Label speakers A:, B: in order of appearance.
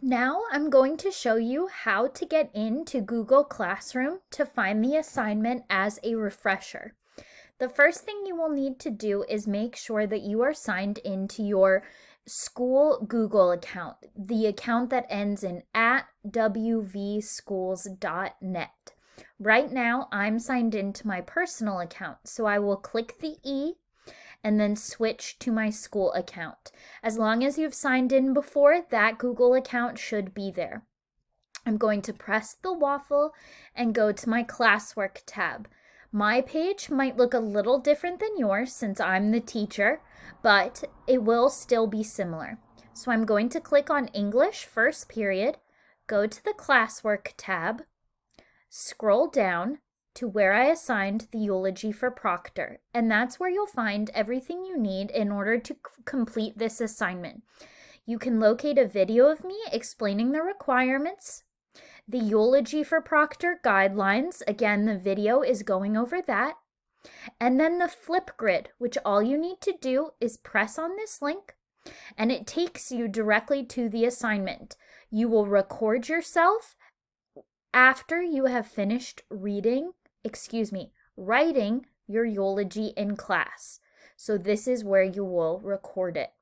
A: Now I'm going to show you how to get into Google Classroom to find the assignment as a refresher. The first thing you will need to do is make sure that you are signed into your school Google account, the account that ends in @wvschools.net. Right now, I'm signed into my personal account, so I will click the E and then switch to my school account. As long as you've signed in before, that Google account should be there. I'm going to press the waffle and go to my classwork tab. My page might look a little different than yours since I'm the teacher, but it will still be similar. So I'm going to click on English first period, go to the classwork tab, scroll down to where I assigned the eulogy for Proctor, and that's where you'll find everything you need in order to complete this assignment. You can locate a video of me explaining the requirements, the eulogy for Proctor guidelines, again the video is going over that, and then the Flipgrid, which all you need to do is press on this link and it takes you directly to the assignment. You will record yourself after you have finished writing your eulogy in class. So this is where you will record it.